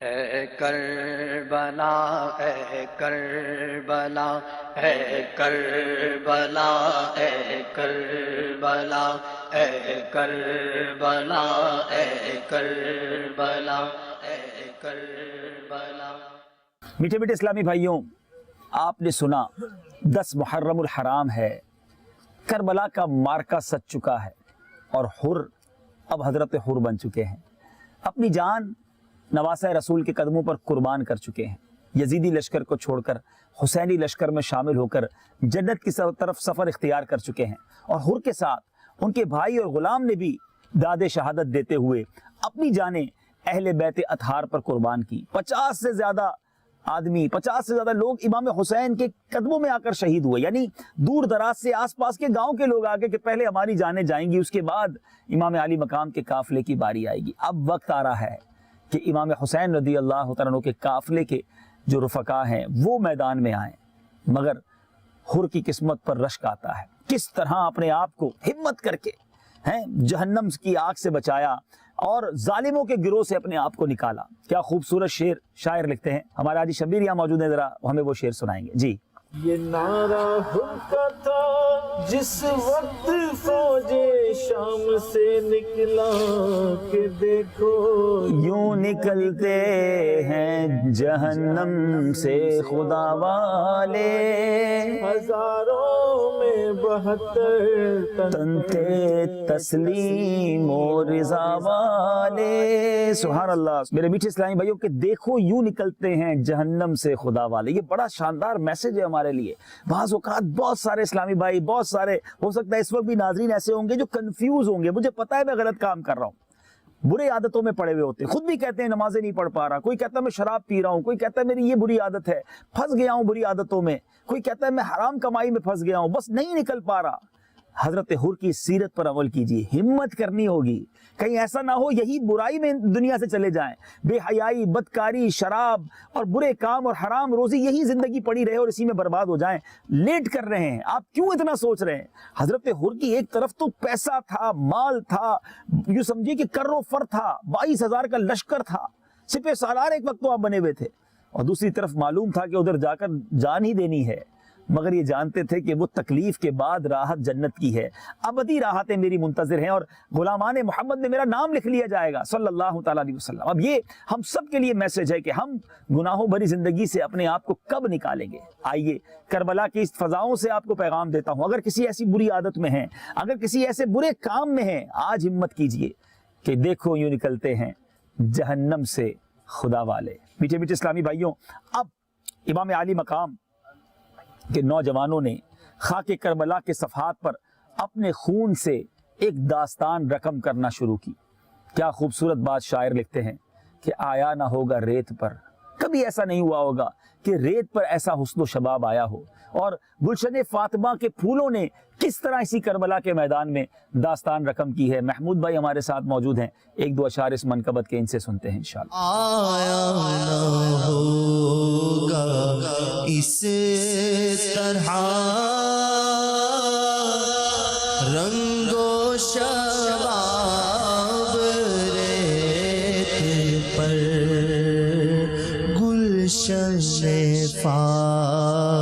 اے کربلا اے کربلا اے کربلا اے کربلا اے کربلا اے کربلا اے کربلا۔ میٹھے میٹھے اسلامی بھائیوں، آپ نے سنا 10 محرم الحرام ہے، کربلا کا مارکا سج چکا ہے اور حر اب حضرت حر بن چکے ہیں، اپنی جان نواسہ رسول کے قدموں پر قربان کر چکے ہیں، یزیدی لشکر کو چھوڑ کر حسینی لشکر میں شامل ہو کر جنت کی طرف سفر اختیار کر چکے ہیں، اور حر کے ساتھ ان کے بھائی اور غلام نے بھی داد شہادت دیتے ہوئے اپنی جانیں اہل بیت اطہار پر قربان کی۔ 50 سے زیادہ آدمی، 50 سے زیادہ لوگ امام حسین کے قدموں میں آ کر شہید ہوئے، یعنی دور دراز سے آس پاس کے گاؤں کے لوگ آگے کہ پہلے ہماری جانیں جائیں گی، اس کے بعد امام علی مقام کے قافلے کی باری آئے گی۔ اب وقت آ رہا ہے کہ امام حسین رضی اللہ تعالیٰ عنہ کے قافلے کے جو رفقا ہیں وہ میدان میں آئیں، مگر حر کی قسمت پر رشک آتا ہے، کس طرح اپنے آپ کو ہمت کر کے جہنم کی آگ سے بچایا اور ظالموں کے گروہ سے اپنے آپ کو نکالا۔ کیا خوبصورت شعر شاعر لکھتے ہیں، ہمارے حاجی شبیر یہاں موجود ہیں، ذرا ہمیں وہ شعر سنائیں گے جی۔ یہ نعرہ حر کا تھا جس وقت فوج شام سے نکلا کہ دیکھو یوں نکلتے ہیں جہنم سے خدا والے، ہزاروں میں 72 تنتے تسلیم و رضا والے۔ سبحان اللہ میرے میٹھے اسلامی بھائیوں، کہ دیکھو یوں نکلتے ہیں جہنم سے خدا والے، یہ بڑا شاندار میسج ہے ہمارے لیے۔ بعض اوقات بہت سارے اسلامی بھائی، بہت سارے، ہو سکتا ہے اس وقت بھی ناظرین ایسے ہوں گے جو کنفیوز ہوں گے، مجھے پتا ہے میں غلط کام کر رہا ہوں، برے عادتوں میں پڑے ہوئے ہوتے ہیں، خود بھی کہتے ہیں نمازیں نہیں پڑھ پا رہا، کوئی کہتا ہے میں شراب پی رہا ہوں، کوئی کہتا ہے میری یہ بری عادت ہے، پھنس گیا ہوں بری عادتوں میں، کوئی کہتا ہے میں حرام کمائی میں پھنس گیا ہوں، بس نہیں نکل پا رہا۔ حضرت حر کی سیرت پر عمل کیجیے، ہمت کرنی ہوگی، کہیں ایسا نہ ہو یہی برائی میں دنیا سے چلے جائیں، بے حیائی، بدکاری، شراب اور برے کام اور حرام روزی یہی زندگی پڑی رہے اور اسی میں برباد ہو جائیں۔ لیٹ کر رہے ہیں آپ، کیوں اتنا سوچ رہے ہیں؟ حضرت حر کی ایک طرف تو پیسہ تھا، مال تھا، یوں سمجھیے کہ کر و فر تھا، 22,000 کا لشکر تھا، سپہ سالار ایک وقت تو آپ بنے ہوئے تھے، اور دوسری طرف معلوم تھا کہ ادھر جا کر جان ہی دینی ہے، مگر یہ جانتے تھے کہ وہ تکلیف کے بعد راحت جنت کی ہے، ابدی راحتیں میری منتظر ہیں اور غلامان محمد میں میرا نام لکھ لیا جائے گا صلی اللہ تعالیٰ علیہ وسلم۔ اب یہ ہم سب کے لیے میسج ہے کہ ہم گناہوں بھری زندگی سے اپنے آپ کو کب نکالیں گے۔ آئیے کربلا کی اس فضاؤں سے آپ کو پیغام دیتا ہوں، اگر کسی ایسی بری عادت میں ہیں، اگر کسی ایسے برے کام میں ہیں، آج ہمت کیجئے کہ دیکھو یوں نکلتے ہیں جہنم سے خدا والے۔ میٹھے میٹھے اسلامی بھائیوں، اب امام علی مقام کہ نوجوانوں نے خاک کربلا کے صفحات پر اپنے خون سے ایک داستان رقم کرنا شروع کی۔ کیا خوبصورت بات شاعر لکھتے ہیں کہ آیا نہ ہوگا ریت پر، کبھی ایسا نہیں ہوا ہوگا کہ ریت پر ایسا حسن و شباب آیا ہو، اور گلشن فاطمہ کے پھولوں نے کس طرح اسی کربلا کے میدان میں داستان رقم کی ہے۔ محمود بھائی ہمارے ساتھ موجود ہیں، ایک دو اشعار اس منقبت کے ان سے سنتے ہیں انشاءاللہ۔ آیا نہ ہوگا اس طرح رنگ و شباب ریت پر، گلشن فاطمہ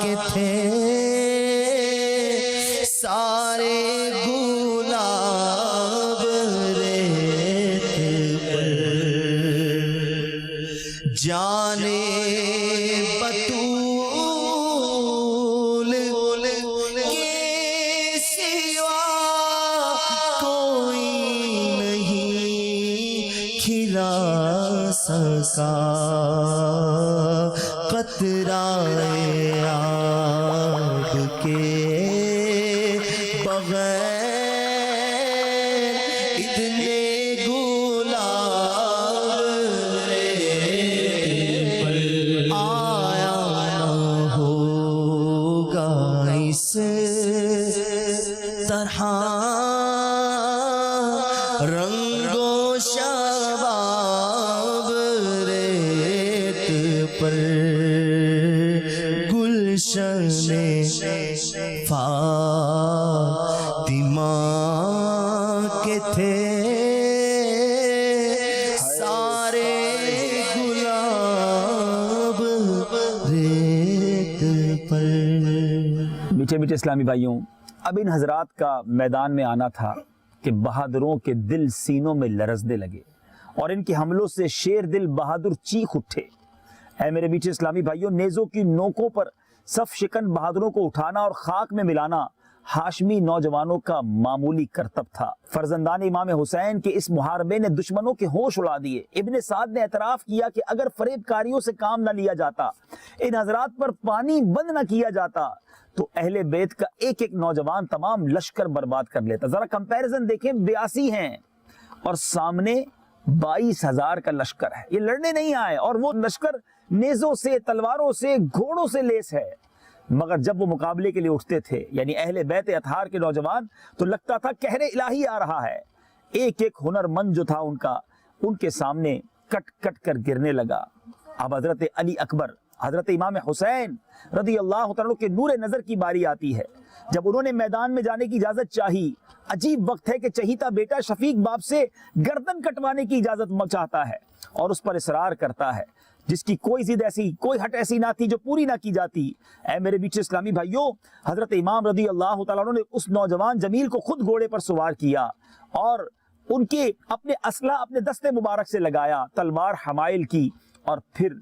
کے تھے سارے گلاب ریت پر، جانے بطول کے سوا کوئی نہیں کھلا سکا، قطرہ آب کے بغیر اتنے گلاب ریت پر، آیا نہ ہوگا اس طرح رنگ و شباب ریت پر، میٹھے میٹھے اسلامی بھائیوں، اب ان حضرات کا میدان میں آنا تھا کہ بہادروں کے دل سینوں میں لرزنے لگے اور ان کے حملوں سے شیر دل بہادر چیخ اٹھے۔ اے میرے میٹھے اسلامی بھائیوں، نیزوں کی نوکوں پر صف شکن بہادروں کو اٹھانا اور خاک میں ملانا ہاشمی نوجوانوں کا معمولی کرتب تھا۔ فرزندان امام حسین کے اس محاربے نے دشمنوں کے ہوش اڑا دیے۔ ابن سعد نے اعتراف کیا کہ اگر فریب کاریوں سے کام نہ لیا جاتا، ان حضرات پر پانی بند نہ کیا جاتا، تو اہل بیت کا ایک ایک نوجوان تمام لشکر برباد کر لیتا۔ ذرا کمپیریزن دیکھیں، 82 ہیں اور سامنے 22,000 کا لشکر ہے۔ یہ لڑنے نہیں آئے اور وہ لشکر نیزوں سے، تلواروں سے، گھوڑوں سے لیس ہے، مگر جب وہ مقابلے کے لیے اٹھتے تھے یعنی اہل بیت اطہار کے نوجوان، تو لگتا تھا قہر الہی آ رہا ہے۔ ایک ایک ہنر مند جو تھا ان کے سامنے کٹ کٹ کر گرنے لگا۔ اب حضرت علی اکبر، حضرت امام حسین رضی اللہ تعالیٰ کے نور نظر کی باری آتی ہے۔ جب انہوں نے میدان میں جانے کی اجازت چاہی، عجیب وقت ہے کہ چہیتا بیٹا شفیق باپ سے گردن کٹوانے کی اجازت چاہتا ہے اور اس پر اصرار کرتا ہے، جس کی کوئی ضد ایسی، کوئی ہٹ ایسی نہ تھی جو پوری نہ کی جاتی۔ اے میرے بیچ اسلامی بھائیوں، حضرت امام رضی اللہ تعالیٰ عنہ نے اس نوجوان جمیل کو خود گھوڑے پر سوار کیا اور ان کے اپنے اسلحہ اپنے دستے مبارک سے لگایا، تلوار حمائل کی، اور پھر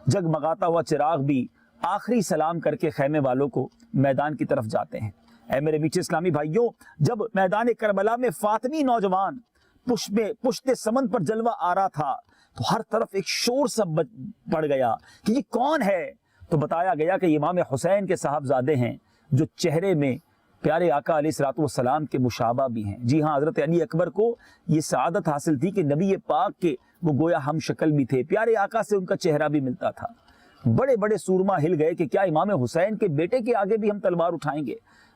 جگمگاتا ہوا چراغ بھی آخری سلام کر کے خیمے والوں کو میدان کی طرف جاتے ہیں۔ اے میرے بیچ اسلامی بھائیوں، جب میدان کربلا میں فاطمی نوجوان پشت سمند پر جلوہ آ رہا تھا تو ہر طرف ایک شور سب پڑ گیا کہ یہ کون ہے؟ تو بتایا گیا کہ امام حسین کے صاحبزادے ہیں جو چہرے میں پیارے آقا علیہ الصلوۃ والسلام کے مشابہ بھی ہیں۔ جی ہاں، حضرت علی اکبر کو یہ سعادت حاصل تھی کہ نبی پاک کے وہ گویا ہم شکل بھی تھے، پیارے آقا سے ان کا چہرہ بھی ملتا تھا۔ بڑے بڑے سورما ہل گئے کہ کیا امام حسین کے بیٹے کے آگے بھی ہم تلوار اٹھائیں گے؟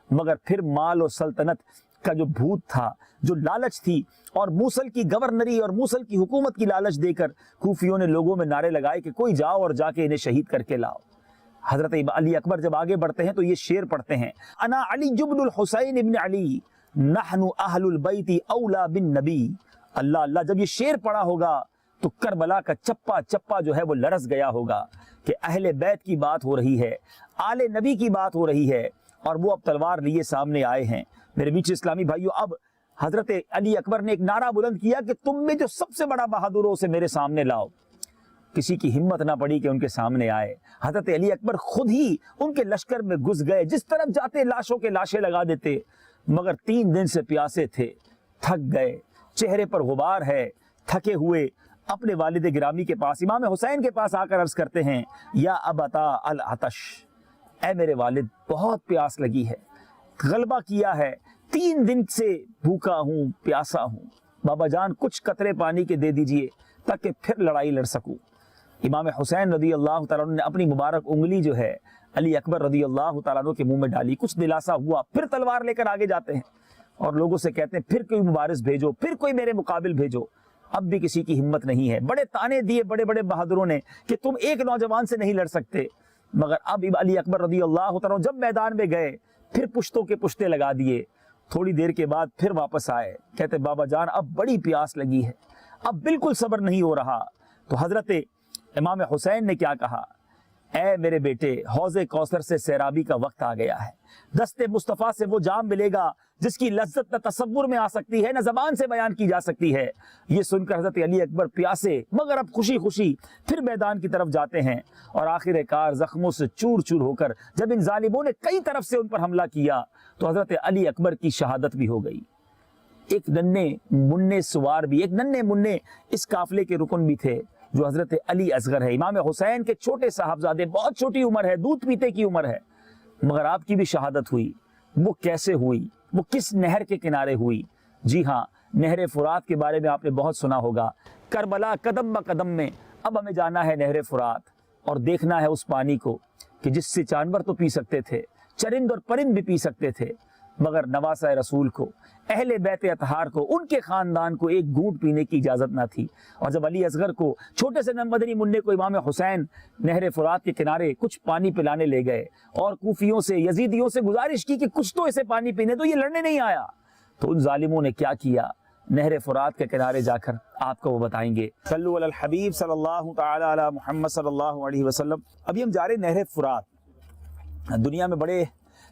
مگر پھر مال اور سلطنت کا جو بھوت تھا، جو لالچ تھی، اور موصل کی گورنری اور موصل کی حکومت کی لالچ دے کر کوفیوں نے لوگوں میں نعرے لگائے کہ کوئی جاؤ اور جا کے انہیں شہید کر کے لاؤ۔ حضرت علی اکبر جب آگے بڑھتے ہیں تو یہ شعر پڑھتے ہیں، انا علی ابن الحسین ابن علی نحن اہل البیت اولا بالنبی۔ اللہ اللہ، جب یہ شعر پڑھا ہوگا تو کربلا کا چپا چپا جو ہے وہ لرز گیا ہوگا کہ اہل بیت کی بات ہو رہی ہے، آل نبی کی بات ہو رہی ہے، اور وہ اب تلوار لیے سامنے آئے ہیں۔ میرے بیچ اسلامی بھائیوں، اب حضرت علی اکبر نے ایک نعرہ بلند کیا کہ تم میں جو سب سے بڑا بہادر ہو اسے میرے سامنے لاؤ۔ کسی کی ہمت نہ پڑی کہ ان کے سامنے آئے۔ حضرت علی اکبر خود ہی ان کے لشکر میں گھس گئے، جس طرف جاتے لاشوں کے لاشیں لگا دیتے، مگر 3 دن سے پیاسے تھے، تھک گئے، چہرے پر غبار ہے، تھکے ہوئے اپنے والد گرامی کے پاس، امام حسین کے پاس آ کر عرض کرتے ہیں، یا ابتا العطش، اے میرے والد بہت پیاس لگی ہے، غلبہ کیا ہے، 3 دن سے بھوکا ہوں، پیاسا ہوں، بابا جان کچھ قطرے پانی کے دے دیجئے تاکہ پھر لڑائی لڑ سکوں۔ امام حسین رضی اللہ تعالیٰ عنہ نے اپنی مبارک انگلی جو ہے علی اکبر رضی اللہ تعالیٰ عنہ کے منہ میں ڈالی، کچھ دلاسا ہوا، پھر تلوار لے کر آگے جاتے ہیں اور لوگوں سے کہتے ہیں پھر کوئی مبارز بھیجو، پھر کوئی میرے مقابل بھیجو۔ اب بھی کسی کی ہمت نہیں ہے، بڑے تانے دیے بڑے بڑے بہادروں نے کہ تم ایک نوجوان سے نہیں لڑ سکتے، مگر اب علی اکبر رضی اللہ تعالیٰ عنہ جب میدان میں گئے پھر پشتوں کے پشتے لگا دیے۔ تھوڑی دیر کے بعد پھر واپس آئے، کہتے بابا جان اب بڑی پیاس لگی ہے، اب بالکل صبر نہیں ہو رہا۔ تو حضرت امام حسین نے کیا کہا، اے میرے بیٹے، حوض کوثر سے سیرابی کا وقت آ گیا ہے، دست مصطفیٰ سے وہ جام ملے گا جس کی لذت نہ تصور میں آ سکتی ہے نہ زبان سے بیان کی جا سکتی ہے۔ یہ سن کر حضرت علی اکبر پیاسے مگر اب خوشی خوشی پھر میدان کی طرف جاتے ہیں، اور آخر کار زخموں سے چور چور ہو کر جب ان ظالموں نے کئی طرف سے ان پر حملہ کیا تو حضرت علی اکبر کی شہادت بھی ہو گئی۔ ایک ننھے مننے سوار بھی، ایک ننھے مننے اس قافلے کے رکن بھی تھے جو حضرت علی اصغر ہے، امام حسین کے چھوٹے صاحبزادے، بہت چھوٹی عمر ہے، دودھ پیتے کی عمر ہے، مگر آپ کی بھی شہادت ہوئی۔ وہ کیسے ہوئی؟ وہ کس نہر کے کنارے ہوئی؟ جی ہاں، نہر فرات کے بارے میں آپ نے بہت سنا ہوگا۔ کربلا قدم بہ قدم میں اب ہمیں جانا ہے نہر فرات اور دیکھنا ہے اس پانی کو کہ جس سے جانور تو پی سکتے تھے، چرند اور پرند بھی پی سکتے تھے، مگر نواسہ رسول کو، اہل بیت اطہار کو، ان کے خاندان کو ایک گھونٹ پینے کی اجازت نہ تھی۔ اور جب علی اصغر کو، چھوٹے سے مدنی منع کو امام حسین نہر فرات کے کنارے کچھ پانی پلانے لے گئے اور کوفیوں سے، یزیدیوں سے گزارش کی کہ کچھ تو اسے پانی پینے تو، یہ لڑنے نہیں آیا، تو ان ظالموں نے کیا کیا، نہر فرات کے کنارے جا کر آپ کو وہ بتائیں گے۔ صلو علی الحبیب صلی اللہ تعالی علی محمد صلی اللہ علیہ وسلم۔ ابھی ہم جا رہے نہر فرات۔ دنیا میں بڑے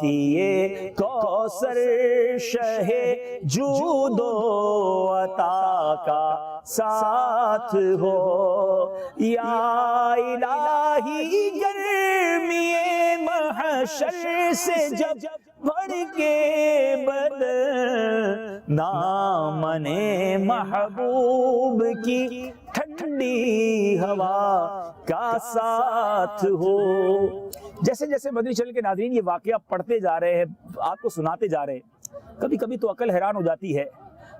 کیے کوثر شہ جود و عطا کا ساتھ ہو یا الہی گرمی محشر سے جب بڑھ کے بدن دامن محبوب کی ٹھنڈی ہوا کا ساتھ ہو. جیسے جیسے مدنی چینل کے ناظرین یہ واقعہ پڑھتے جا رہے ہیں، آپ کو سناتے جا رہے ہیں، کبھی کبھی تو عقل حیران ہو جاتی ہے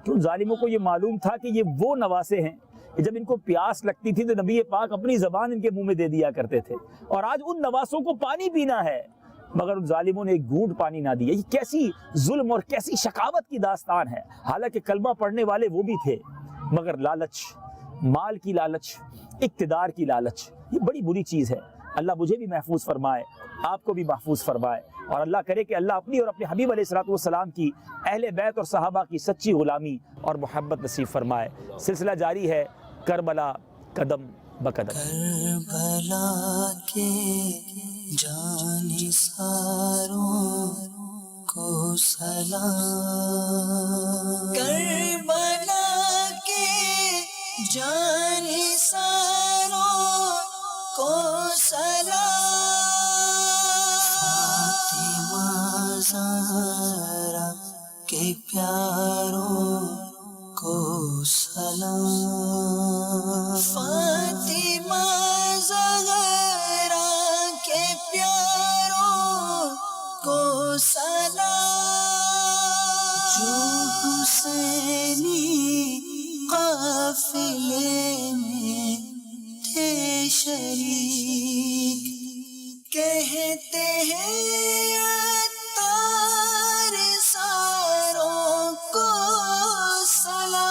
کہ ان ظالموں کو یہ معلوم تھا کہ یہ وہ نواسے ہیں کہ جب ان کو پیاس لگتی تھی تو نبی پاک اپنی زبان ان کے منہ میں دے دیا کرتے تھے، اور آج ان نواسوں کو پانی پینا ہے مگر ان ظالموں نے ایک گھونٹ پانی نہ دیا. یہ کیسی ظلم اور کیسی شقاوت کی داستان ہے. حالانکہ کلمہ پڑھنے والے وہ بھی تھے مگر لالچ، مال کی لالچ، اقتدار کی لالچ، یہ بڑی بری چیز ہے. اللہ مجھے بھی محفوظ فرمائے، آپ کو بھی محفوظ فرمائے، اور اللہ کرے کہ اللہ اپنی اور اپنے حبیب علیہ الصلوۃ والسلام کی، اہل بیت اور صحابہ کی سچی غلامی اور محبت نصیب فرمائے. سلسلہ جاری ہے کربلا قدم بقدم. کربلا کے جانثاروں کو سلام، کربلا کے جانثاروں کو سلام، فاطمہ زہرا کے پیاروں کو سلام، فاطمہ زہرا کے پیاروں کو سلام، جو حسینی قافلے میں تھے شریک، کہتے ہیں عطار ساروں کو سلام.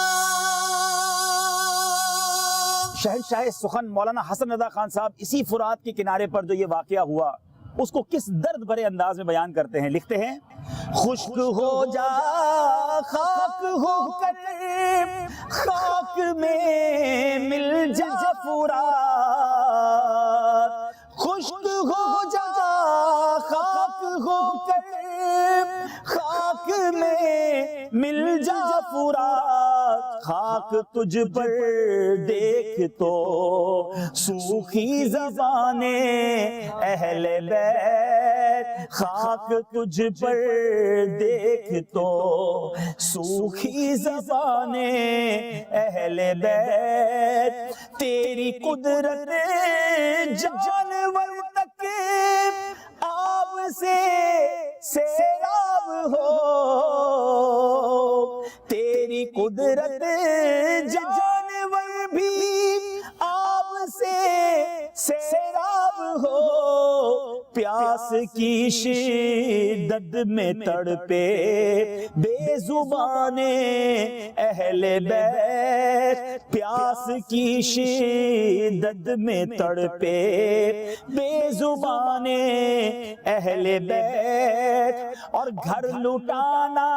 شہنشاہ سخن مولانا حسن رضا خان صاحب اسی فرات کے کنارے پر جو یہ واقعہ ہوا اس کو کس درد بھرے انداز میں بیان کرتے ہیں. لکھتے ہیں خشک ہو جا خاک ہو کر خاک میں مل جا فرات، خشک ہو جا خاک ہو کر خاک میں مل جا فرات، خاک تجھ پر دیکھ تو سوکھی زبانیں اہل بیت، خاک تجھ پر دیکھ تو سوکھی زبانیں اہل بیت، تیری قدرت جانور تک آب سے سیراب ہو، تیری قدرت جانور بھی آب سے سیراب ہو، پیاس کی شدت میں تڑپے بے زبانیں اہل بیت، پیاس کی شدت میں تڑپے بے زبانیں اہل بیت، اور گھر لٹانا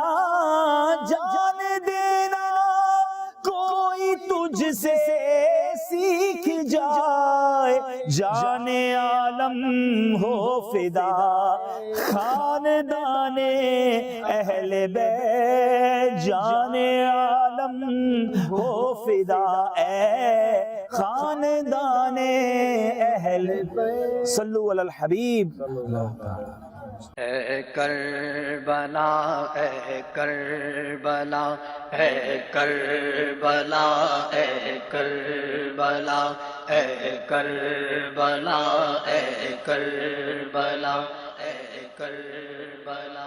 جان دینا کوئی تجھ سے سیکھ جائے، جان عالم ہو فدا خاندان اہل بیت، جان عالم ہو فدا اے خاندان اہل بیت. صلو علی الحبیب. اے کربلا اے کربلا اے کربلا اے کربلا اے کربلا اے کربلا اے کربلا.